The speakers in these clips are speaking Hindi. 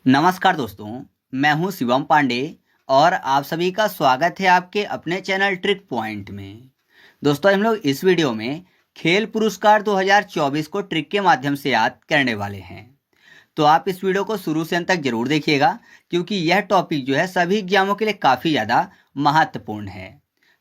नमस्कार दोस्तों, मैं हूं शिवम पांडे और आप सभी का स्वागत है आपके अपने चैनल ट्रिक पॉइंट में। दोस्तों, हम लोग इस वीडियो में खेल पुरस्कार 2024 को ट्रिक के माध्यम से याद करने वाले हैं। तो आप इस वीडियो को शुरू से अंत तक जरूर देखिएगा, क्योंकि यह टॉपिक जो है सभी एग्जामों के लिए काफ़ी ज़्यादा महत्वपूर्ण है।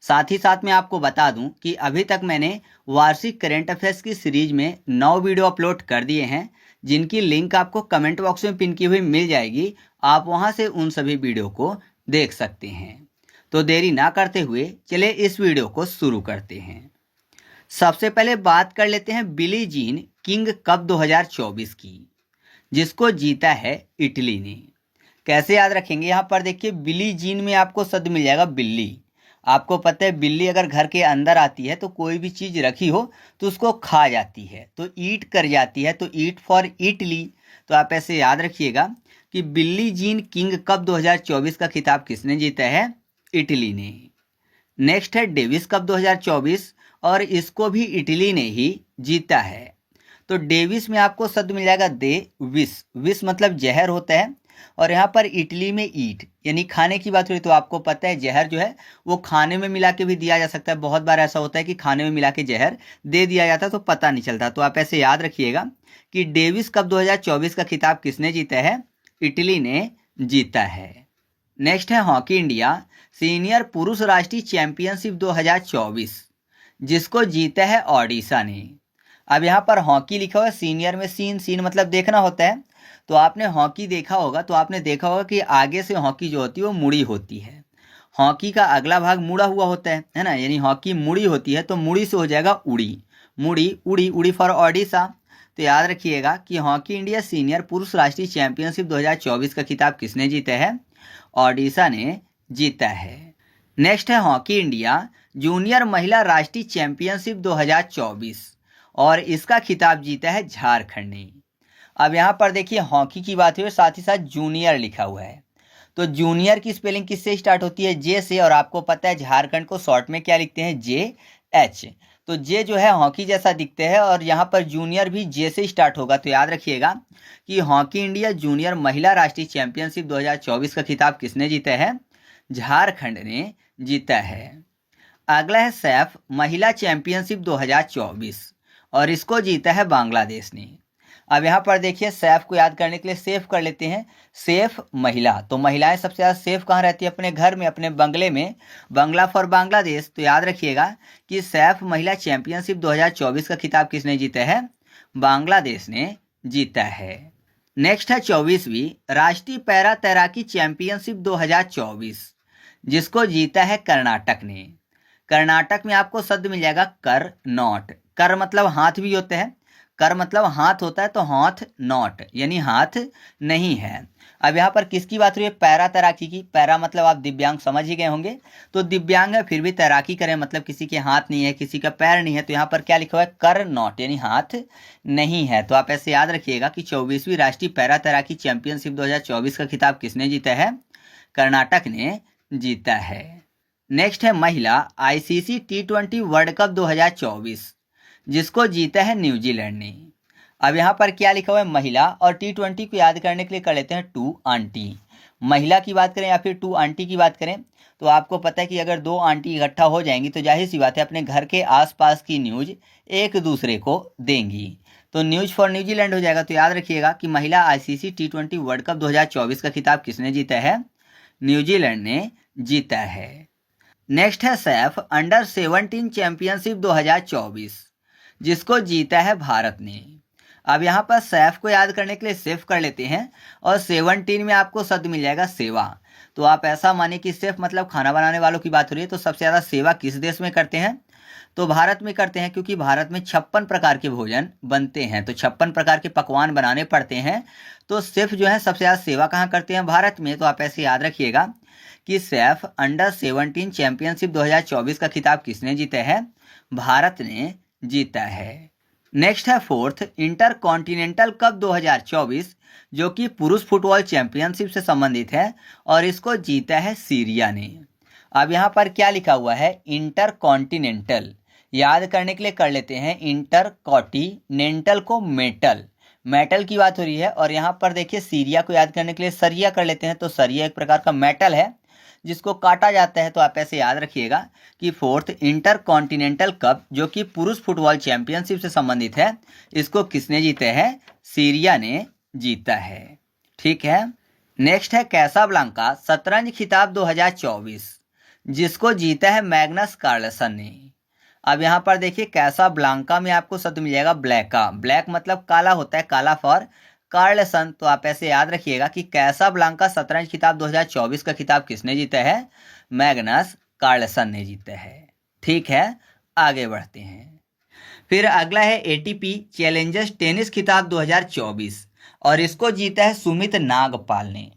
साथ ही साथ मैं आपको बता दूं कि अभी तक मैंने वार्षिक करेंट अफेयर्स की सीरीज में 9 वीडियो अपलोड कर दिए हैं, जिनकी लिंक आपको कमेंट बॉक्स में पिन की हुई मिल जाएगी। आप वहां से उन सभी वीडियो को देख सकते हैं। तो देरी ना करते हुए चलिए इस वीडियो को शुरू करते हैं। सबसे पहले बात कर लेते हैं बिली जीन किंग कप 2024 की, जिसको जीता है इटली ने। कैसे याद रखेंगे? यहाँ पर देखिए, बिली जीन में आपको शब्द मिल जाएगा बिल्ली। आपको पता है बिल्ली अगर घर के अंदर आती है तो कोई भी चीज़ रखी हो तो उसको खा जाती है, तो ईट कर जाती है, तो ईट फॉर इटली। तो आप ऐसे याद रखिएगा कि बिल्ली जीन किंग कप 2024 का खिताब किसने जीता है? इटली ने। नेक्स्ट है डेविस कप 2024 और इसको भी इटली ने ही जीता है। तो डेविस में आपको शब्द मिल जाएगा दे विस। विस मतलब जहर होता है, और यहाँ पर इटली में ईट यानी खाने की बात हुई। तो आपको पता है जहर जो है वो खाने में मिला के भी दिया जा सकता है। बहुत बार ऐसा होता है कि खाने में मिला के जहर दे दिया जाता है तो पता नहीं चलता। तो आप ऐसे याद रखिएगा कि डेविस कप 2024 का खिताब किसने जीता है? इटली ने जीता है। नेक्स्ट है हॉकी इंडिया सीनियर पुरुष राष्ट्रीय चैंपियनशिप 2024, जिसको जीता है ओडिशा ने। अब यहाँ पर हॉकी लिखा हुआ है, सीनियर में सीन, सीन मतलब देखना होता है। तो आपने हॉकी देखा होगा तो आपने देखा होगा कि आगे से हॉकी जो होती है वो मुड़ी होती है। हॉकी का अगला भाग मुड़ा हुआ होता है ना, यानी हॉकी मुड़ी होती है तो मुड़ी से हो जाएगा उड़ी। मुड़ी उड़ी, उड़ी फॉर ओडिशा। तो याद रखिएगा कि हॉकी इंडिया सीनियर पुरुष राष्ट्रीय चैंपियनशिप 2024 का खिताब किसने जीता है? ओडिशा ने जीता है। नेक्स्ट है हॉकी इंडिया जूनियर महिला राष्ट्रीय चैंपियनशिप 2024 और इसका खिताब जीता है झारखंड ने। अब यहाँ पर देखिए हॉकी की बात हुई, साथ ही साथ जूनियर लिखा हुआ है। तो जूनियर की स्पेलिंग किससे स्टार्ट होती है? जे से। और आपको पता है झारखंड को शॉर्ट में क्या लिखते हैं? जे एच। तो जे जो है हॉकी जैसा दिखते हैं और यहाँ पर जूनियर भी जे से स्टार्ट होगा। तो याद रखिएगा कि हॉकी इंडिया जूनियर महिला राष्ट्रीय चैंपियनशिप 2024 का खिताब किसने जीता है? झारखंड ने जीता है। अगला है सैफ महिला चैंपियनशिप 2024 और इसको जीता है बांग्लादेश ने। अब यहाँ पर देखिए सैफ को याद करने के लिए सेफ कर लेते हैं, सेफ महिला। तो महिलाएं सबसे ज़्यादा सेफ कहाँ रहती है? अपने घर में, अपने बंगले में। बंगला फॉर बांग्लादेश। तो याद रखिएगा कि सैफ महिला चैंपियनशिप 2024 का खिताब किसने जीता है? बांग्लादेश ने जीता है। नेक्स्ट है 24वीं राष्ट्रीय पैरा तैराकी चैंपियनशिप 2024, जिसको जीता है कर्नाटक ने। कर्नाटक में आपको शब्द मिल जाएगा कर नॉट। कर मतलब हाथ भी होते हैं, कर मतलब हाथ होता है, तो हाथ नॉट यानी हाथ नहीं है। अब यहाँ पर किसकी बात हुई है? पैरा तैराकी की। पैरा मतलब आप दिव्यांग समझ ही गए होंगे। तो दिव्यांग है फिर भी तैराकी करें, मतलब किसी के हाथ नहीं है, किसी का पैर नहीं है। तो यहाँ पर क्या लिखा हुआ है? कर नॉट यानी हाथ नहीं है। तो आप ऐसे याद रखिएगा कि 24वीं राष्ट्रीय पैरा तैराकी चैंपियनशिप 2024 का खिताब किसने जीता है? कर्नाटक ने जीता है। नेक्स्ट है महिला आईसीसी T20 वर्ल्ड कप 2024, जिसको जीता है न्यूजीलैंड ने। अब यहाँ पर क्या लिखा हुआ है? महिला, और T20 को याद करने के लिए कर लेते हैं टू आंटी। महिला की बात करें या फिर टू आंटी की बात करें तो आपको पता है कि अगर दो आंटी इकट्ठा हो जाएंगी तो जाहिर सी बात है अपने घर के आसपास की न्यूज एक दूसरे को देंगी। तो न्यूज फॉर न्यूजीलैंड हो जाएगा। तो याद रखिएगा कि महिला आईसीसी T20 वर्ल्ड कप 2024 का खिताब किसने जीता है? न्यूजीलैंड ने जीता है। नेक्स्ट है सैफ अंडर 17 चैंपियनशिप 2024, जिसको जीता है भारत ने। अब यहाँ पर सैफ को याद करने के लिए सेफ कर लेते हैं, और 17 में आपको शब्द मिल जाएगा सेवा। तो आप ऐसा माने कि सेफ मतलब खाना बनाने वालों की बात हो रही है। तो सबसे ज़्यादा सेवा किस देश में करते हैं? तो भारत में करते हैं, क्योंकि भारत में 56 प्रकार के भोजन बनते हैं, तो 56 प्रकार के पकवान बनाने पड़ते हैं। तो सेफ जो है सबसे ज़्यादा सेवा कहाँ करते हैं? भारत में। तो आप ऐसे याद रखिएगा कि सैफ अंडर 17 चैंपियनशिप 2024 का खिताब किसने जीता है? भारत ने जीता है। नेक्स्ट है फोर्थ इंटर कॉन्टिनेंटल कप 2024, जो कि पुरुष फुटबॉल चैंपियनशिप से संबंधित है और इसको जीता है सीरिया ने। अब यहाँ पर क्या लिखा हुआ है? Inter continental. याद करने के लिए कर लेते हैं इंटर कॉन्टिनेंटल को मेटल। मेटल की बात हो रही है। और यहाँ पर देखिए सीरिया को याद करने के लिए सरिया कर लेते हैं, तो सरिया एक प्रकार का मेटल है जिसको काटा जाता है। तो आप ऐसे याद रखिएगा कि फोर्थ इंटर कॉन्टिनेंटल कप जो कि पुरुष फुटबॉल चैंपियनशिप से संबंधित है, इसको किसने जीते हैं? सीरिया ने जीता है। ठीक है। नेक्स्ट है कैसाब्लांका शतरंज खिताब 2024, जिसको जीता है मैग्नस कार्लसन ने। अब यहाँ पर देखिए कैसाब्लांका में आपको शब्द मिल जाएगा ब्लैका, ब्लैक मतलब काला होता है, काला फॉर कार्लसन। तो आप ऐसे याद रखिएगा कि कैसाब्लांका शतरंज खिताब 2024 का खिताब किसने जीता है? मैग्नस कार्लसन ने जीता है। ठीक है, आगे बढ़ते हैं। फिर अगला है एटीपी चैलेंजर्स टेनिस खिताब 2024 और इसको जीता है सुमित नागपाल ने।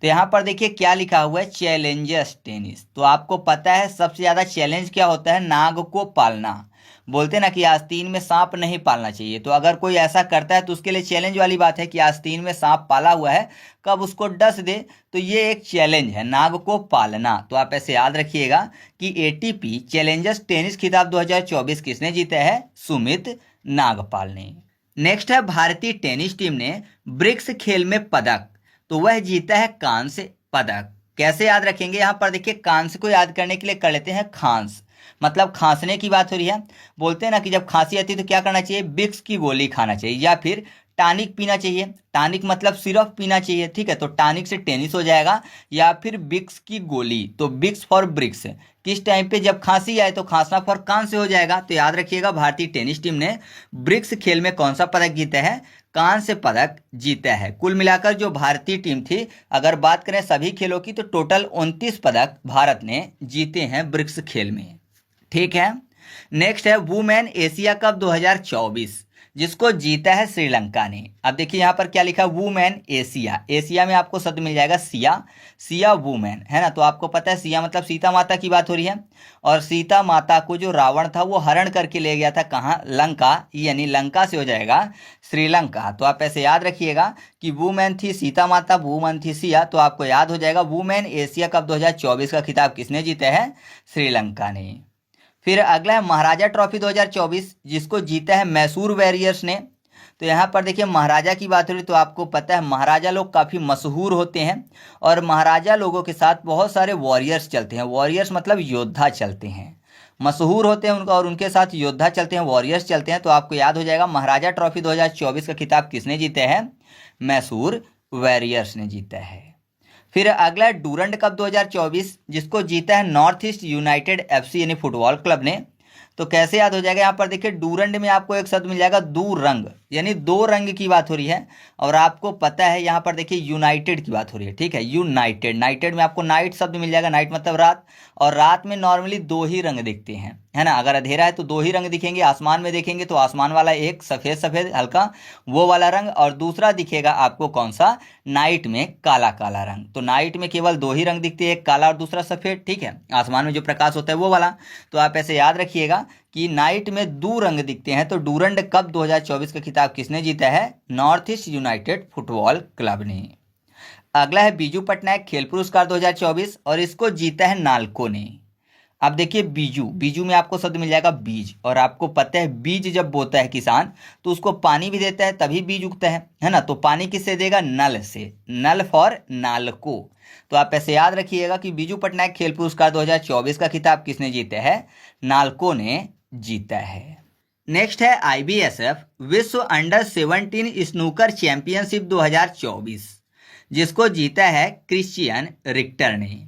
तो यहाँ पर देखिए क्या लिखा हुआ है, चैलेंजर्स टेनिस। तो आपको पता है सबसे ज़्यादा चैलेंज क्या होता है? नाग को पालना। बोलते ना कि आस्तीन में सांप नहीं पालना चाहिए, तो अगर कोई ऐसा करता है तो उसके लिए चैलेंज वाली बात है कि आस्तीन में सांप पाला हुआ है, कब उसको डस दे। तो ये एक चैलेंज है, नाग को पालना। तो आप ऐसे याद रखिएगा कि एटीपी चैलेंजर्स टेनिस खिताब 2024 किसने जीता है? सुमित नागपाल ने। नेक्स्ट है भारतीय टेनिस टीम ने ब्रिक्स खेल में पदक, तो वह जीता है कांस्य पदक। कैसे याद रखेंगे? यहाँ पर देखिए कांस्य को याद करने के लिए कर लेते हैं खांस, मतलब खांसने की बात हो रही है। बोलते हैं ना कि जब खांसी आती है तो क्या करना चाहिए? विक्स की गोली खाना चाहिए या फिर टॉनिक पीना चाहिए। टॉनिक मतलब सिरप पीना चाहिए, ठीक है। तो टॉनिक से टेनिस हो जाएगा, या फिर विक्स की गोली, तो विक्स फॉर ब्रिक्स। किस टाइम पे? जब खांसी आए तो खांसना फॉर कांस्य हो जाएगा। तो याद रखिएगा भारतीय टेनिस टीम ने ब्रिक्स खेल में कौन सा पदक जीता है? कांस्य पदक जीता है। कुल मिलाकर जो भारतीय टीम थी, अगर बात करें सभी खेलों की, तो टोटल 29 पदक भारत ने जीते हैं ब्रिक्स खेल में। ठीक है। नेक्स्ट है वुमेन एशिया कप 2024, जिसको जीता है श्रीलंका ने। अब देखिए यहाँ पर क्या लिखा है, वुमेन एशिया। एशिया में आपको शब्द मिल जाएगा सिया, सिया वुमेन, है ना। तो आपको पता है सिया मतलब सीता माता की बात हो रही है, और सीता माता को जो रावण था वो हरण करके ले गया था कहाँ? लंका, यानी लंका से हो जाएगा श्रीलंका। तो आप ऐसे याद रखिएगा कि वुमेन थी सीता माता, वुमेन थी सिया, तो आपको याद हो जाएगा वुमेन एशिया कप 2024 का खिताब किसने जीता है? श्रीलंका ने। फिर अगला है महाराजा ट्रॉफी 2024, जिसको जीता है मैसूर वॉरियर्स ने। तो यहाँ पर देखिए महाराजा की बात हो रही, तो आपको पता है महाराजा लोग काफ़ी मशहूर होते हैं, और महाराजा लोगों के साथ बहुत सारे वॉरियर्स चलते हैं। वॉरियर्स मतलब योद्धा चलते हैं, मशहूर होते हैं उनका, और उनके साथ योद्धा चलते हैं, वॉरियर्स चलते हैं। तो आपको याद हो जाएगा महाराजा ट्रॉफी 2024 का खिताब किसने जीता है? मैसूर वॉरियर्स ने जीता है। फिर अगला है डूरंड कप 2024, जिसको जीता है नॉर्थ ईस्ट यूनाइटेड एफसी यानी फुटबॉल क्लब ने। तो कैसे याद हो जाएगा? यहाँ पर देखिए डूरंड में आपको एक शब्द मिल जाएगा दू रंग, यानी दो रंग की बात हो रही है। और आपको पता है यहाँ पर देखिए यूनाइटेड की बात हो रही है, ठीक है। यूनाइटेड, नाइटेड में आपको नाइट शब्द मिल जाएगा, नाइट मतलब रात, और रात में नॉर्मली दो ही रंग दिखते हैं, है ना। अगर अंधेरा है तो दो ही रंग दिखेंगे। आसमान में देखेंगे तो आसमान वाला एक सफ़ेद सफ़ेद हल्का वो वाला रंग, और दूसरा दिखेगा आपको कौन सा? नाइट में काला काला रंग। तो नाइट में केवल दो ही रंग दिखते हैं, एक काला और दूसरा सफ़ेद, ठीक है। आसमान में जो प्रकाश होता है वो वाला। तो आप ऐसे याद रखिएगा कि नाइट में दो रंग दिखते हैं। तो डूरंड कप 2024 का खिताब किसने जीता है? North east United football club ने। अगला है बीजू पटनायक खेल पुरस्कार 2024 और इसको जीता है नालको ने। अब देखिए बीजू, बीजू में आपको शब्द मिल जाएगा बीज, और आपको पता है बीज जब बोता है किसान तो उसको पानी भी देता है तभी बीज उगता है ना। तो पानी किससे देगा? नल से, नल फॉर नालको। तो आप ऐसे याद रखिएगा कि बीजू पटनायक खेल पुरस्कार 2024 का खिताब किसने जीता है? नालको ने जीता है। नेक्स्ट है आईबीएसएफ विश्व अंडर 17 स्नूकर चैंपियनशिप 2024, जिसको जीता है क्रिश्चियन रिक्टर ने।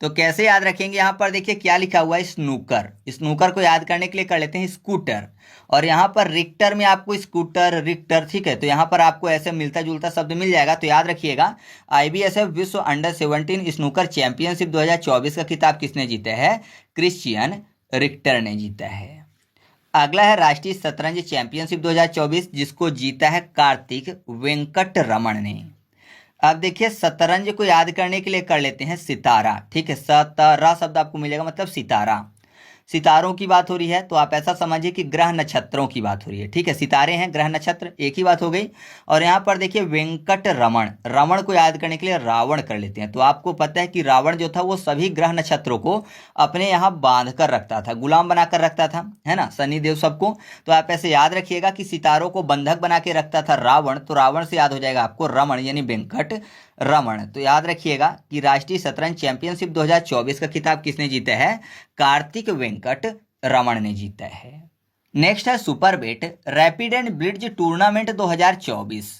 तो कैसे याद रखेंगे? यहाँ पर देखिए क्या लिखा हुआ है, स्नूकर। स्नूकर को याद करने के लिए कर लेते हैं स्कूटर, और यहाँ पर रिक्टर में आपको स्कूटर रिक्टर, ठीक है। तो यहाँ पर आपको ऐसे मिलता जुलता शब्द मिल जाएगा। तो याद रखिएगा आईबीएसएफ विश्व अंडर 17 स्नूकर चैंपियनशिप 2024 का खिताब किसने जीता है? क्रिश्चियन रिक्टर ने जीता है। अगला है राष्ट्रीय शतरंज चैंपियनशिप 2024, जिसको जीता है कार्तिक वेंकट रमन ने। अब देखिए शतरंज को याद करने के लिए कर लेते हैं सितारा, ठीक है। सतारा शब्द आपको मिलेगा मतलब सितारा। सितारों की बात हो रही है तो आप ऐसा समझिए कि ग्रह नक्षत्रों की बात हो रही है। ठीक है, सितारे हैं, ग्रह नक्षत्र एक ही बात हो गई। और यहाँ पर देखिए वेंकट रमण, रमण को याद करने के लिए रावण कर लेते हैं। तो आपको पता है कि रावण जो था वो सभी ग्रह नक्षत्रों को अपने यहाँ बांध कर रखता था, गुलाम बना कर रखता था, है ना, शनिदेव सबको। तो आप ऐसे याद रखिएगा कि सितारों को बंधक बना के रखता था रावण, तो रावण से याद हो जाएगा आपको रमण यानी वेंकट रमण। तो याद रखिएगा कि राष्ट्रीय शतरंज चैंपियनशिप 2024 का खिताब किसने जीता है? कार्तिक वेंकट रमण ने जीता है। नेक्स्ट है Superbet rapid and blitz tournament 2024,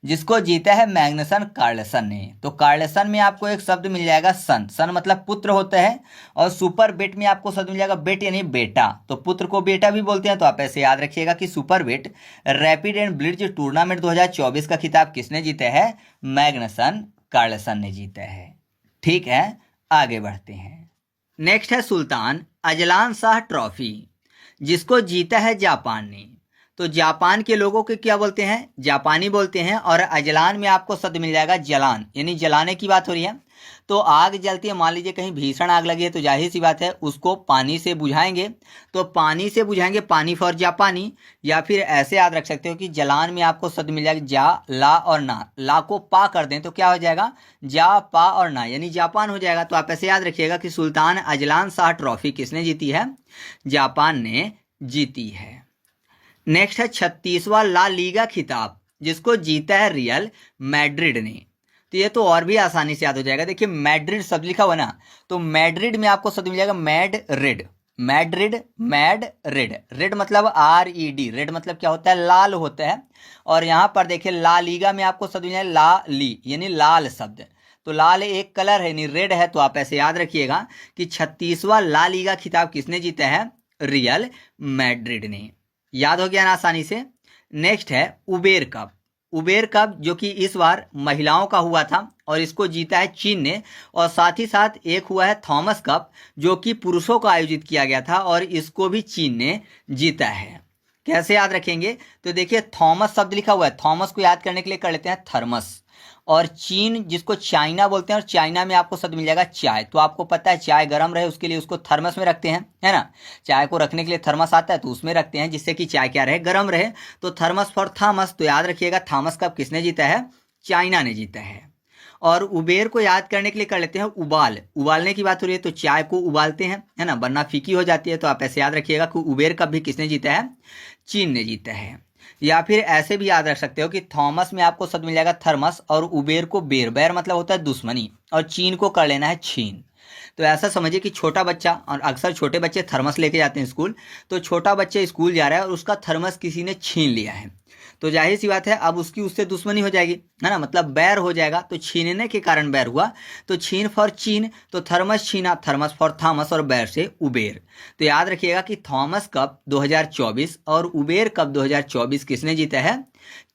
जिसको जीता है मैग्नसन कार्लसन ने। तो कार्लसन में आपको एक शब्द मिल जाएगा सन, सन मतलब पुत्र होता है। और सुपर बेट में आपको शब्द मिल जाएगा बेट यानी बेटा, तो पुत्र को बेटा भी बोलते हैं। तो आप ऐसे याद रखिएगा कि Superbet rapid and blitz tournament 2024 का खिताब किसने जीता है? मैग्नसन कार्लसन ने जीता है। ठीक है, आगे बढ़ते हैं। नेक्स्ट है सुल्तान अजलान शाह ट्रॉफी, जिसको जीता है जापान ने। तो जापान के लोगों को क्या बोलते हैं? जापानी बोलते हैं। और अजलान में आपको शब्द मिल जाएगा जलान, यानी जलाने की बात हो रही है। तो आग जलती है, मान लीजिए कहीं भीषण आग लगी है, तो जाहिर सी बात है उसको पानी से बुझाएंगे। तो पानी से बुझाएंगे, पानी फॉर जापानी। या फिर ऐसे याद रख सकते हो कि जलान में आपको शब्द मिल जाएगा जा, ला और ना, ला को पा कर दें तो क्या हो जाएगा? जा, पा और ना, यानी जापान हो जाएगा। तो आप ऐसे याद रखिएगा कि सुल्तान अजलान शाह ट्रॉफी किसने जीती है? जापान ने जीती है। नेक्स्ट है 36वां ला लीगा खिताब, जिसको जीता है रियल मैड्रिड ने। तो ये तो और भी आसानी से याद हो जाएगा। देखिए मैड्रिड शब्द लिखा हुआ ना, तो मैड्रिड में आपको शब्द मिल जाएगा mad red, Madrid, mad red, red मतलब RED, रेड मतलब क्या होता है? लाल होता है। और यहाँ पर देखिए ला लीगा में आपको शब्द मिल जाएगा ला ली, यानी लाल शब्द। तो लाल एक कलर है यानी रेड है। तो आप ऐसे याद रखिएगा कि 36वां ला लीगा खिताब किसने जीता है? रियल मैड्रिड ने। याद हो गया ना आसानी से। नेक्स्ट है उबेर कप, उबेर कप जो कि इस बार महिलाओं का हुआ था और इसको जीता है चीन ने। और साथ ही साथ एक हुआ है थॉमस कप, जो कि पुरुषों का आयोजित किया गया था और इसको भी चीन ने जीता है। कैसे याद रखेंगे? तो देखिए थॉमस शब्द लिखा हुआ है, थॉमस को याद करने के लिए कर लेते हैं थर्मस। और चीन जिसको चाइना बोलते हैं, और चाइना में आपको शब्द मिल जाएगा चाय। तो आपको पता है चाय गर्म रहे उसके लिए उसको थर्मस में रखते हैं, है ना। चाय को रखने के लिए थर्मस आता है तो उसमें रखते हैं जिससे कि चाय क्या रहे? गर्म रहे। तो थर्मस फॉर थॉमस। तो याद रखिएगा थॉमस कप किसने जीता है? चाइना ने जीता है। और उबेर को याद करने के लिए कर लेते हैं उबाल, उबालने की बात हो रही है तो चाय को उबालते हैं, है ना, वरना फीकी हो जाती है। तो आप ऐसे याद रखिएगा कि उबेर कप भी किसने जीता है? चीन ने जीता है। या फिर ऐसे भी याद रख सकते हो कि थॉमस में आपको शब्द मिल जाएगा थर्मस, और उबेर को बेर, बेर मतलब होता है दुश्मनी, और चीन को कर लेना है छीन। तो ऐसा समझिए कि छोटा बच्चा, और अक्सर छोटे बच्चे थर्मस लेके जाते हैं स्कूल, तो छोटा बच्चा स्कूल जा रहा है और उसका थर्मस किसी ने छीन लिया है। तो जाहिर सी बात है अब उसकी उससे दुश्मनी हो जाएगी, है ना, मतलब बैर हो जाएगा। तो छीनने के कारण बैर हुआ, तो छीन फॉर चीन, तो थर्मस छीना, थर्मस फॉर थॉमस, और बैर से उबेर। तो याद रखिएगा कि थॉमस कप 2024 और उबेर कप 2024 किसने जीता है?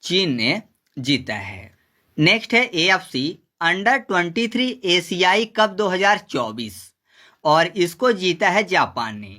चीन ने जीता है। नेक्स्ट है AFC अंडर 23 एशियाई कप 2024, और इसको जीता है जापान ने।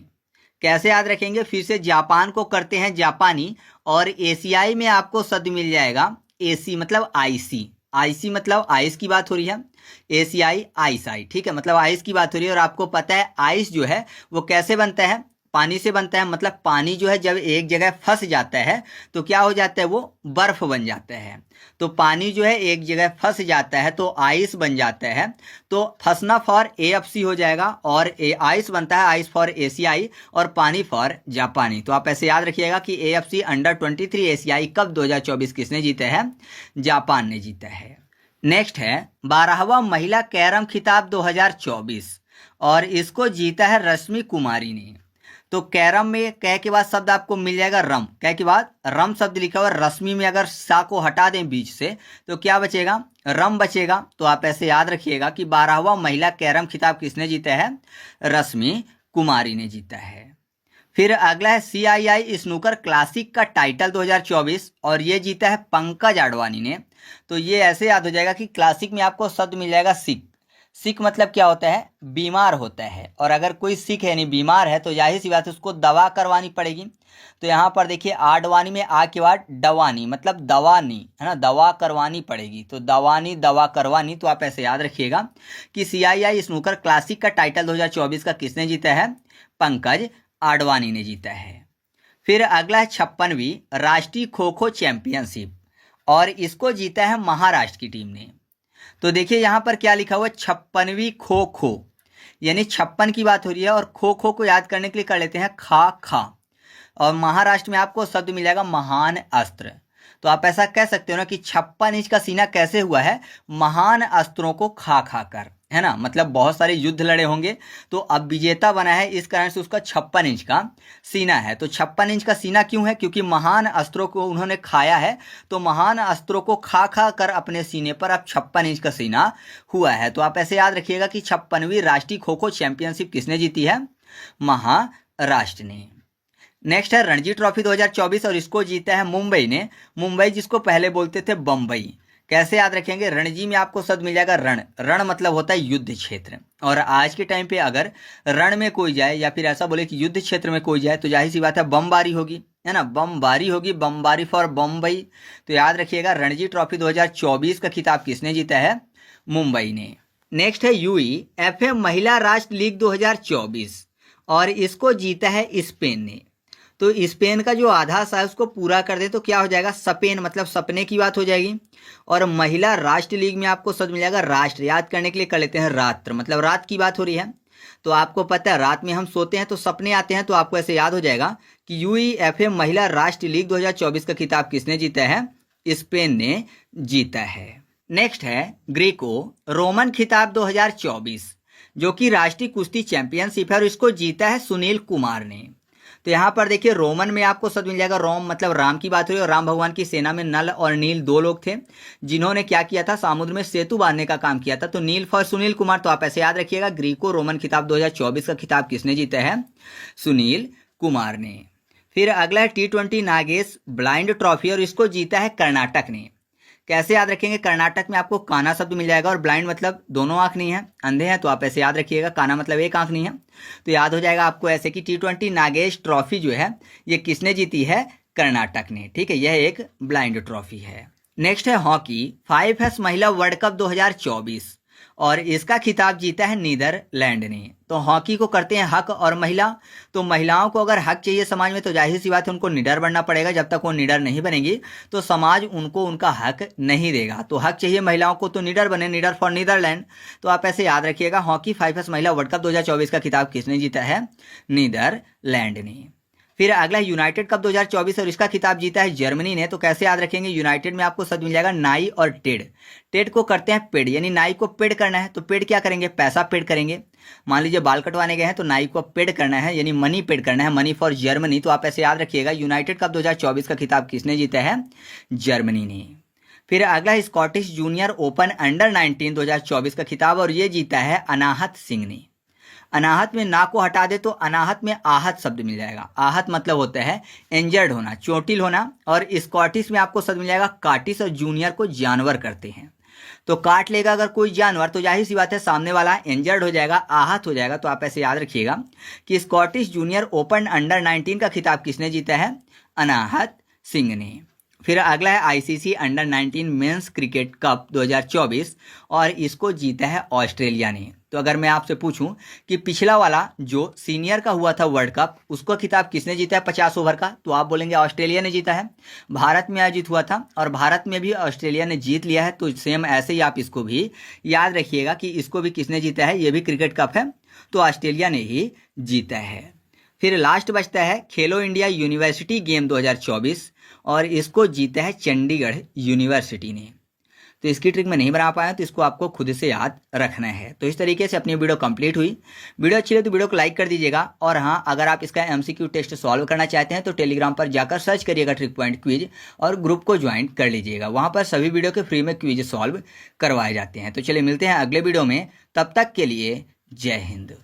कैसे याद रखेंगे? फिर से जापान को करते हैं जापानी, और एशियाई में आपको शब्द मिल जाएगा AC मतलब IC, IC मतलब आइस की बात हो रही है, एशियाई आइस आई, ठीक है, मतलब आइस की बात हो रही है। और आपको पता है आइस जो है वो कैसे बनता है? पानी से बनता है। मतलब पानी जो है जब एक जगह फंस जाता है तो क्या हो जाता है? वो बर्फ बन जाता है। तो पानी जो है एक जगह फंस जाता है तो आइस बन जाता है। तो फंसना फॉर AFC हो जाएगा, और आइस बनता है आइस फॉर एशियाई, और पानी फॉर जापानी। तो आप ऐसे याद रखिएगा कि AFC अंडर 23 एशियाई कप 2024 किसने जीता है? जापान ने जीता है। नेक्स्ट है 12वां महिला कैरम खिताब 2024, और इसको जीता है रश्मि कुमारी ने। तो कैरम में कै के बाद शब्द आपको मिल जाएगा रम, कै के बाद रम शब्द लिखा हुआ। रश्मि में अगर सा को हटा दें बीच से तो क्या बचेगा? रम बचेगा। तो आप ऐसे याद रखिएगा कि 12वां महिला कैरम खिताब किसने जीता है? रश्मि कुमारी ने जीता है। फिर अगला है CII स्नूकर क्लासिक का टाइटल 2024, और ये जीता है पंकज आडवाणी ने। तो ये ऐसे याद हो जाएगा कि क्लासिक में आपको शब्द मिल जाएगा सिक, सिक मतलब क्या होता है? बीमार होता है। और अगर कोई सिक है यानी बीमार है तो जाहिर सी बात है उसको दवा करवानी पड़ेगी। तो यहाँ पर देखिए आडवाणी में आ के बाद डवानी मतलब दवानी, है ना, दवा करवानी पड़ेगी। तो दवानी, दवा करवानी। तो आप ऐसे याद रखिएगा कि CII स्नूकर क्लासिक का टाइटल 2024 का किसने जीता है? पंकज आडवाणी ने जीता है। फिर अगला है 56वीं राष्ट्रीय खो खो चैंपियनशिप और इसको जीता है महाराष्ट्र की टीम ने। तो देखिए यहाँ पर क्या लिखा हुआ है, 56वीं खो खो, यानी 56 की बात हो रही है और खो खो को याद करने के लिए कर लेते हैं खा खा, और महाराष्ट्र में आपको शब्द मिल जाएगा महान अस्त्र। तो आप ऐसा कह सकते हो ना कि 56 इंच का सीना कैसे हुआ है, महान अस्त्रों को खा खा कर, है ना, मतलब बहुत सारे युद्ध लड़े होंगे तो अब विजेता बना है, इस कारण से उसका 56 इंच का सीना है। तो 56 इंच का सीना क्यों है, क्योंकि महान अस्त्रों को उन्होंने खाया है, तो महान अस्त्रों को खा खा कर अपने सीने पर अब 56 इंच का सीना हुआ है। तो आप ऐसे याद रखिएगा कि 56वीं राष्ट्रीय खो खो चैंपियनशिप किसने जीती है, महाराष्ट्र ने। नेक्स्ट है रणजी ट्रॉफी 2024 और इसको जीता है मुंबई ने। मुंबई जिसको पहले बोलते थे बम्बई। कैसे याद रखेंगे, रणजी में आपको शब्द मिल जाएगा रण, रण मतलब होता है युद्ध क्षेत्र, और आज के टाइम पे अगर रण में कोई जाए या फिर ऐसा बोले कि युद्ध क्षेत्र में कोई जाए तो जाहिर सी बात है बमबारी होगी, है ना, बमबारी होगी, बमबारी फॉर बम्बई। तो याद रखिएगा रणजी ट्रॉफी 2024 का खिताब किसने जीता है, मुंबई ने। नेक्स्ट है यूईएफए महिला राष्ट्र लीग 2024 और इसको जीता है स्पेन ने। तो स्पेन का जो आधा सा है उसको पूरा कर दे तो क्या हो जाएगा, स्पेन मतलब सपने की बात हो जाएगी। और महिला राष्ट्र लीग में आपको शब्द मिल जाएगा राष्ट्र, याद करने के लिए कर लेते हैं रात्र, मतलब रात की बात हो रही है। तो आपको पता है रात में हम सोते हैं तो सपने आते हैं, तो आपको ऐसे याद हो जाएगा कि यूईएफए महिला राष्ट्र लीग 2024 का खिताब किसने जीता है, स्पेन ने जीता है। नेक्स्ट है ग्रीको रोमन खिताब 2024 जो कि राष्ट्रीय कुश्ती चैंपियनशिप है और इसको जीता है सुनील कुमार ने। तो यहाँ पर देखिए रोमन में आपको शब्द मिल जाएगा रोम, मतलब राम की बात हो रही है, और राम भगवान की सेना में नल और नील दो लोग थे जिन्होंने क्या किया था, समुद्र में सेतु बांधने का काम किया था। तो नील फॉर सुनील कुमार। तो आप ऐसे याद रखिएगा ग्रीको रोमन खिताब 2024 का खिताब किसने जीता है, सुनील कुमार ने। फिर अगला है T20 नागेश ब्लाइंड ट्रॉफी और इसको जीता है कर्नाटक ने। कैसे याद रखेंगे, कर्नाटक में आपको काना शब्द मिल जाएगा और ब्लाइंड मतलब दोनों आंख नहीं है, अंधे हैं, तो आप ऐसे याद रखिएगा, काना मतलब एक आंख नहीं है। तो याद हो जाएगा आपको ऐसे कि T20 नागेश ट्रॉफी जो है ये किसने जीती है, कर्नाटक ने, ठीक है, यह एक ब्लाइंड ट्रॉफी है। नेक्स्ट है हॉकी 5S महिला वर्ल्ड कप 2024 और इसका खिताब जीता है नीदरलैंड ने। तो हॉकी को करते हैं हक और महिला, तो महिलाओं को अगर हक चाहिए समाज में तो जाहिर सी बात है उनको निडर बनना पड़ेगा। जब तक वो निडर नहीं बनेगी तो समाज उनको उनका हक नहीं देगा। तो हक चाहिए महिलाओं को तो निडर बने, निडर फॉर नीदरलैंड। तो आप ऐसे याद रखिएगा हॉकी 5S महिला वर्ल्ड कप 2024 का खिताब किसने जीता है, नीदरलैंड ने। फिर अगला यूनाइटेड कप 2024 और इसका खिताब जीता है जर्मनी ने। तो कैसे याद रखेंगे, यूनाइटेड में आपको शब्द मिल जाएगा नाई और टेड। टेड को करते हैं पेड, यानी नाई को पेड करना है तो पेड क्या करेंगे, पैसा पेड करेंगे। मान लीजिए बाल कटवाने गए हैं तो नाई को पेड करना है, यानी मनी पेड करना है, मनी फॉर जर्मनी। तो आप ऐसे याद रखिएगा यूनाइटेड कप 2024 का खिताब किसने जीता है, जर्मनी ने। फिर अगला स्कॉटिश जूनियर ओपन अंडर 19 2024 का खिताब और ये जीता है अनाहत सिंह ने। अनाहत में ना को हटा दे तो अनाहत में आहत शब्द मिल जाएगा। आहत मतलब होता है इंजर्ड होना, चोटिल होना, और स्कॉटिश में आपको शब्द मिल जाएगा काटिस, और जूनियर को जानवर करते हैं। तो काट लेगा अगर कोई जानवर तो जाहिर सी बात है सामने वाला इंजर्ड हो जाएगा, आहत हो जाएगा। तो आप ऐसे याद रखिएगा कि स्कॉटिश जूनियर ओपन अंडर 19 का खिताब किसने जीता है, अनाहत सिंह ने। फिर अगला है ICC under 19 men's cricket cup 2024 और इसको जीता है ऑस्ट्रेलिया ने। तो अगर मैं आपसे पूछूं कि पिछला वाला जो सीनियर का हुआ था वर्ल्ड कप उसको खिताब किसने जीता है 50 ओवर का, तो आप बोलेंगे ऑस्ट्रेलिया ने जीता है। भारत में आयोजित हुआ था और भारत में भी ऑस्ट्रेलिया ने जीत लिया है। तो सेम ऐसे ही आप इसको भी याद रखिएगा कि इसको भी किसने जीता है, ये भी क्रिकेट कप है तो ऑस्ट्रेलिया ने ही जीता है। फिर लास्ट बचता है खेलो इंडिया यूनिवर्सिटी गेम 2024 और इसको जीता है चंडीगढ़ यूनिवर्सिटी ने। तो इसकी ट्रिक मैं नहीं बना पाया तो इसको आपको खुद से याद रखना है। तो इस तरीके से अपनी वीडियो कंप्लीट हुई। वीडियो अच्छी लगी तो वीडियो को लाइक कर दीजिएगा, और हाँ अगर आप इसका एमसीक्यू टेस्ट सॉल्व करना चाहते हैं तो टेलीग्राम पर जाकर सर्च करिएगा ट्रिक पॉइंट क्विज और ग्रुप को ज्वाइन कर लीजिएगा। वहाँ पर सभी वीडियो के फ्री में क्विज सॉल्व करवाए जाते हैं। तो चलिए मिलते हैं अगले वीडियो में, तब तक के लिए जय हिंद।